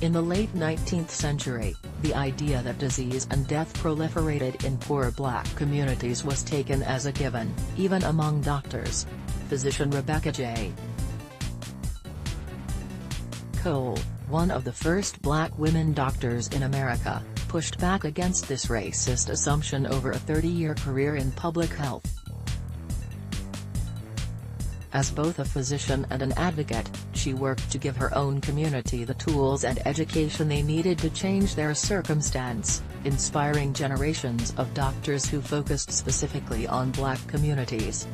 In the late 19th century, the idea that disease and death proliferated in poor black communities was taken as a given, even among doctors. Physician Rebecca J. Cole, one of the first black women doctors in America, pushed back against this racist assumption over a 30-year career in public health. As both a physician and an advocate, she worked to give her own community the tools and education they needed to change their circumstance, inspiring generations of doctors who focused specifically on black communities.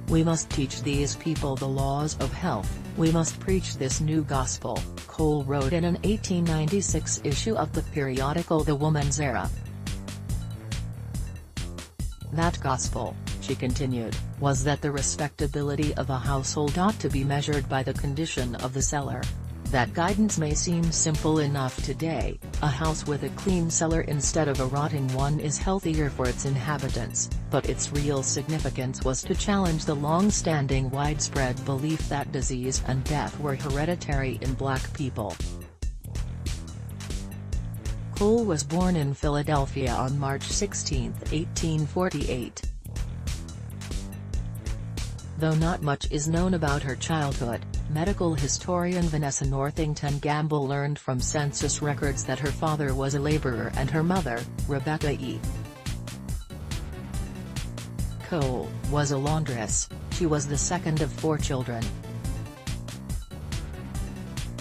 "We must teach these people the laws of health, we must preach this new gospel," Cole wrote in an 1896 issue of the periodical The Woman's Era. That gospel, she continued, was that the respectability of a household ought to be measured by the condition of the cellar. That guidance may seem simple enough today. A house with a clean cellar instead of a rotting one is healthier for its inhabitants, but its real significance was to challenge the long-standing widespread belief that disease and death were hereditary in black people. Cole was born in Philadelphia on March 16, 1848. Though not much is known about her childhood, medical historian Vanessa Northington Gamble learned from census records that her father was a laborer and her mother, Rebecca E. Cole, was a laundress. She was the second of 4 children.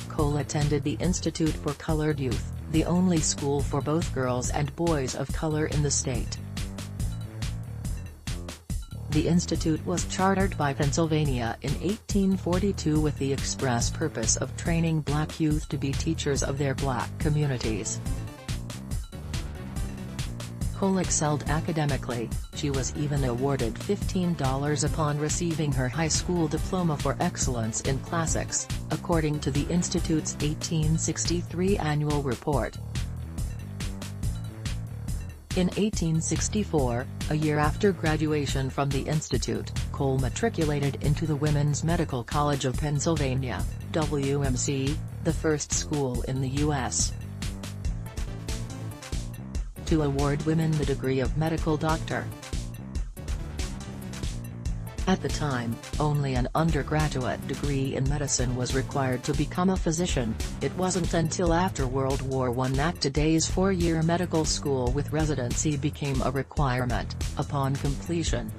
Cole attended the Institute for Colored Youth, the only school for both girls and boys of color in the state. The institute was chartered by Pennsylvania in 1842 with the express purpose of training black youth to be teachers of their black communities. Cole excelled academically. She was even awarded $15 upon receiving her high school diploma for excellence in classics, according to the institute's 1863 annual report. In 1864, a year after graduation from the institute, Cole matriculated into the Women's Medical College of Pennsylvania, WMC, the first school in the U.S. to award women the degree of medical doctor. At the time, only an undergraduate degree in medicine was required to become a physician. It wasn't until after World War I that today's 4-year medical school with residency became a requirement. Upon completion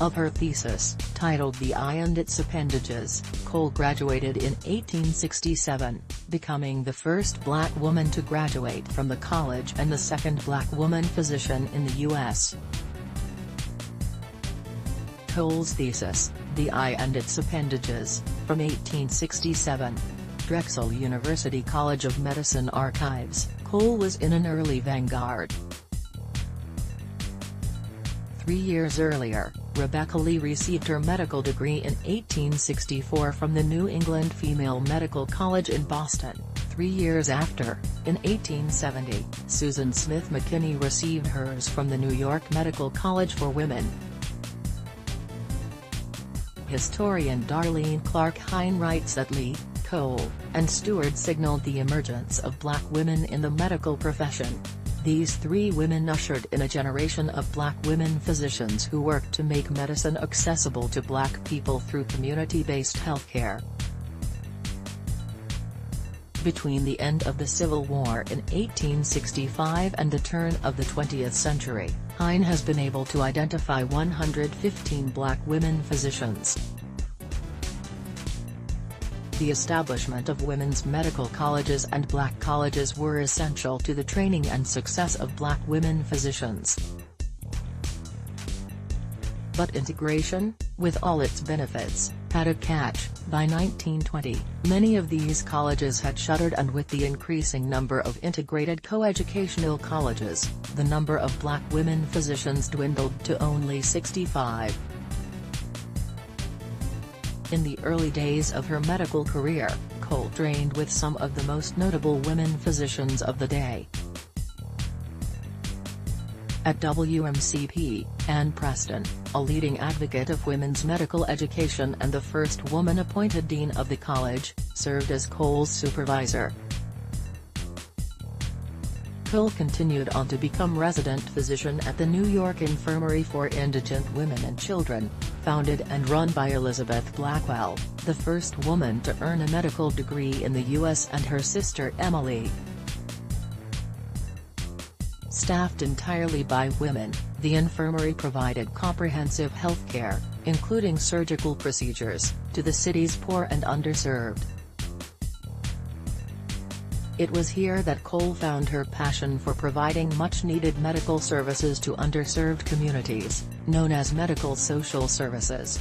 of her thesis, titled The Eye and Its Appendages, Cole graduated in 1867, becoming the first black woman to graduate from the college and the second black woman physician in the U.S. Cole's thesis, The Eye and Its Appendages, from 1867. Drexel University College of Medicine Archives. Cole was in an early vanguard. 3 years earlier, Rebecca Lee received her medical degree in 1864 from the New England Female Medical College in Boston. 3 years after, in 1870, Susan Smith McKinney received hers from the New York Medical College for Women. Historian Darlene Clark Hine writes that Lee, Cole, and Stewart signaled the emergence of black women in the medical profession. These 3 women ushered in a generation of black women physicians who worked to make medicine accessible to black people through community-based healthcare. Between the end of the Civil War in 1865 and the turn of the 20th century, Hine has been able to identify 115 black women physicians. The establishment of women's medical colleges and black colleges were essential to the training and success of black women physicians. But integration, with all its benefits, had a catch. By 1920, many of these colleges had shuttered, and with the increasing number of integrated coeducational colleges, the number of black women physicians dwindled to only 65. In the early days of her medical career, Cole trained with some of the most notable women physicians of the day. At WMCP, Ann Preston, a leading advocate of women's medical education and the first woman appointed dean of the college, served as Cole's supervisor. Cole continued on to become resident physician at the New York Infirmary for Indigent Women and Children, founded and run by Elizabeth Blackwell, the first woman to earn a medical degree in the U.S. and her sister Emily. Staffed entirely by women, the infirmary provided comprehensive health care, including surgical procedures, to the city's poor and underserved. It was here that Cole found her passion for providing much-needed medical services to underserved communities, known as medical social services.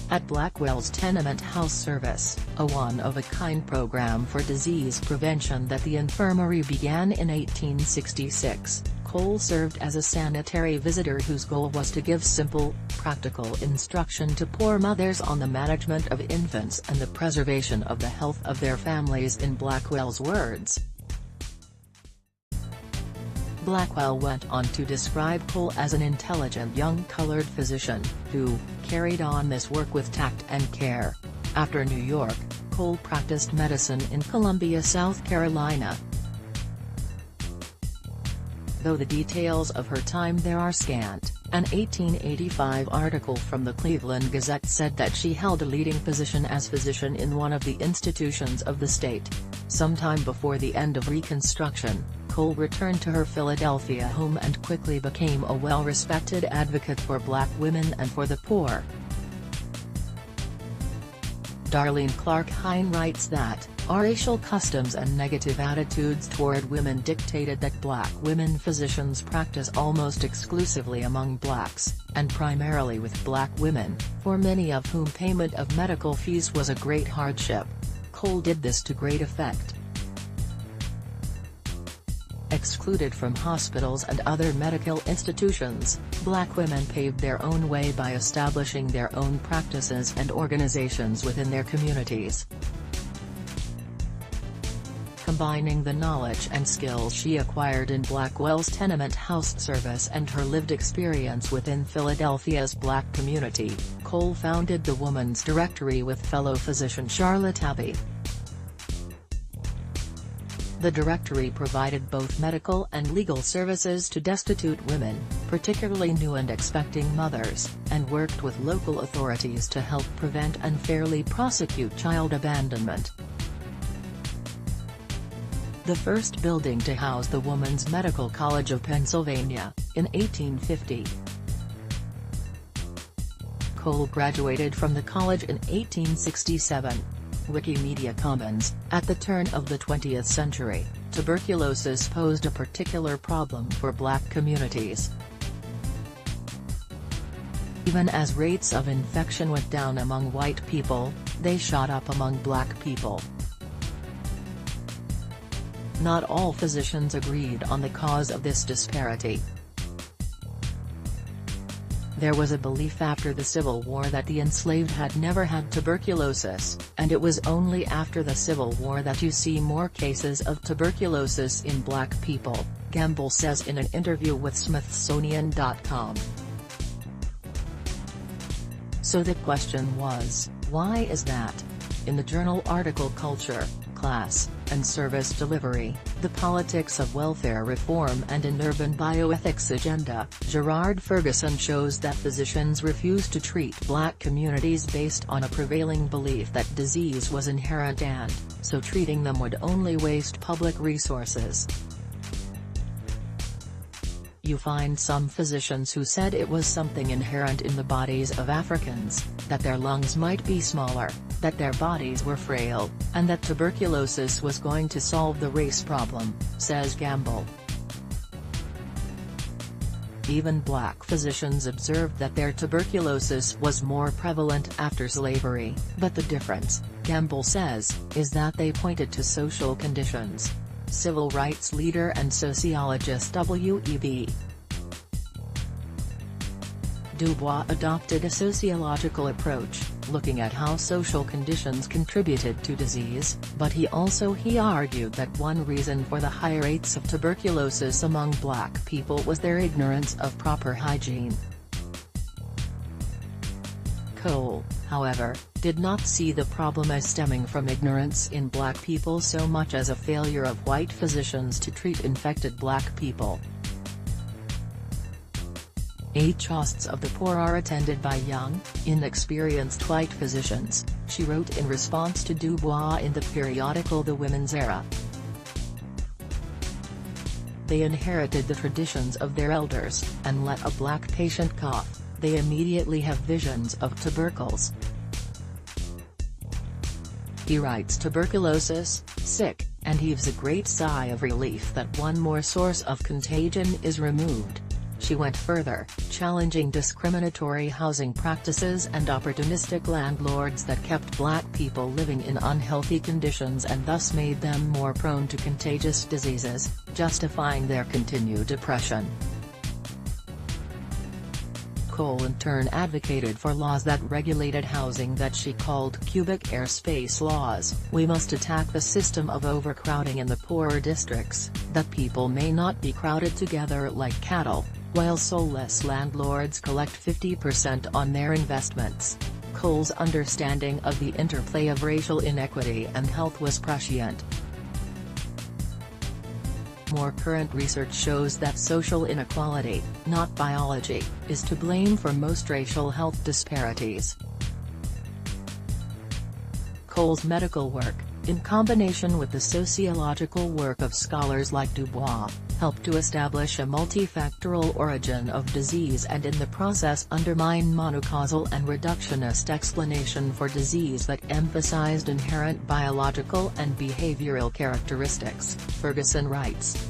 At Blackwell's Tenement House Service, a one-of-a-kind program for disease prevention that the infirmary began in 1866, Cole served as a sanitary visitor whose goal was to give simple, practical instruction to poor mothers on the management of infants and the preservation of the health of their families. In Blackwell's words. Blackwell went on to describe Cole as an intelligent young colored physician, who carried on this work with tact and care. After New York, Cole practiced medicine in Columbia, South Carolina. Though the details of her time there are scant, an 1885 article from the Cleveland Gazette said that she held a leading position as physician in one of the institutions of the state. Sometime before the end of Reconstruction, Cole returned to her Philadelphia home and quickly became a well-respected advocate for black women and for the poor. Darlene Clark Hine writes that, "Our racial customs and negative attitudes toward women dictated that black women physicians practice almost exclusively among blacks, and primarily with black women, for many of whom payment of medical fees was a great hardship." Cole did this to great effect. Excluded from hospitals and other medical institutions, black women paved their own way by establishing their own practices and organizations within their communities. Combining the knowledge and skills she acquired in Blackwell's Tenement House Service and her lived experience within Philadelphia's black community, Cole founded the Woman's Directory with fellow physician Charlotte Abbey. The directory provided both medical and legal services to destitute women, particularly new and expecting mothers, and worked with local authorities to help prevent and fairly prosecute child abandonment. The first building to house the Woman's Medical College of Pennsylvania, in 1850. Cole graduated from the college in 1867. Wikimedia Commons, at the turn of the 20th century, tuberculosis posed a particular problem for black communities. Even as rates of infection went down among white people, they shot up among black people. Not all physicians agreed on the cause of this disparity. There was a belief after the Civil War that the enslaved had never had tuberculosis, and it was only after the Civil War that you see more cases of tuberculosis in black people, Gamble says in an interview with Smithsonian.com. So the question was, why is that? In the journal article Culture, Class, and Service Delivery, The Politics of Welfare Reform and an Urban Bioethics Agenda, Gerard Ferguson shows that physicians refuse to treat black communities based on a prevailing belief that disease was inherent and, so treating them would only waste public resources. You find some physicians who said it was something inherent in the bodies of Africans, that their lungs might be smaller, that their bodies were frail, and that tuberculosis was going to solve the race problem, says Gamble. Even black physicians observed that their tuberculosis was more prevalent after slavery, but the difference, Gamble says, is that they pointed to social conditions. Civil rights leader and sociologist W.E.B. Du Bois adopted a sociological approach, looking at how social conditions contributed to disease, but he argued that one reason for the high rates of tuberculosis among black people was their ignorance of proper hygiene. Cole, however, did not see the problem as stemming from ignorance in black people so much as a failure of white physicians to treat infected black people. Hosts of the poor are attended by young, inexperienced white physicians, she wrote in response to Dubois in the periodical The Women's Era. They inherited the traditions of their elders, and let a black patient cough, they immediately have visions of tubercles. He writes tuberculosis, sick, and heaves a great sigh of relief that one more source of contagion is removed. She went further, challenging discriminatory housing practices and opportunistic landlords that kept black people living in unhealthy conditions and thus made them more prone to contagious diseases, justifying their continued oppression. Cole in turn advocated for laws that regulated housing that she called cubic airspace laws. We must attack the system of overcrowding in the poorer districts, that people may not be crowded together like cattle, while soulless landlords collect 50% on their investments. Cole's understanding of the interplay of racial inequity and health was prescient. More current research shows that social inequality, not biology, is to blame for most racial health disparities. Cole's medical work, in combination with the sociological work of scholars like Dubois, helped to establish a multifactorial origin of disease and in the process undermine monocausal and reductionist explanation for disease that emphasized inherent biological and behavioral characteristics, Ferguson writes.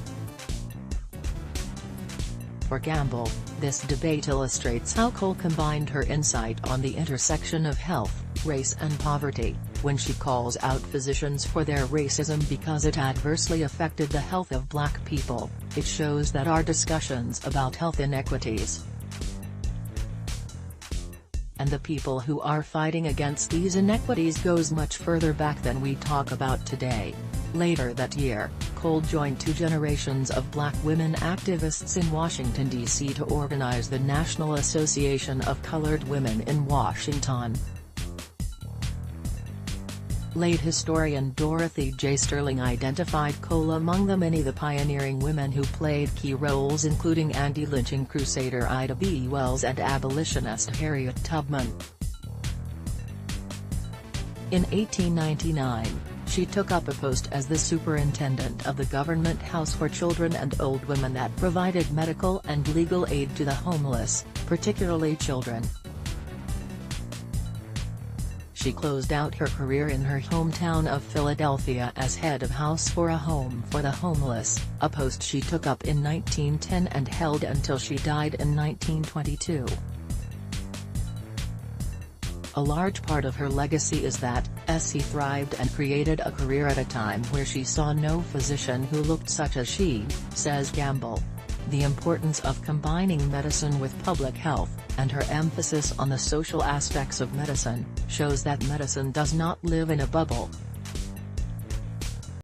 For Gamble, this debate illustrates how Cole combined her insight on the intersection of health, race and poverty, when she calls out physicians for their racism because it adversely affected the health of black people. It shows that our discussions about health inequities and the people who are fighting against these inequities goes much further back than we talk about today. Later that year, Cole joined two generations of black women activists in Washington, D.C. to organize the National Association of Colored Women in Washington. Late historian Dorothy J. Sterling identified Cole among the many pioneering women who played key roles, including anti-lynching crusader Ida B. Wells and abolitionist Harriet Tubman. In 1899, she took up a post as the superintendent of the Government House for Children and Old Women that provided medical and legal aid to the homeless, particularly children. She closed out her career in her hometown of Philadelphia as head of House for a Home for the Homeless, a post she took up in 1910 and held until she died in 1922. A large part of her legacy is that, she thrived and created a career at a time where she saw no physician who looked such as she, says Gamble. The importance of combining medicine with public health, and her emphasis on the social aspects of medicine, shows that medicine does not live in a bubble,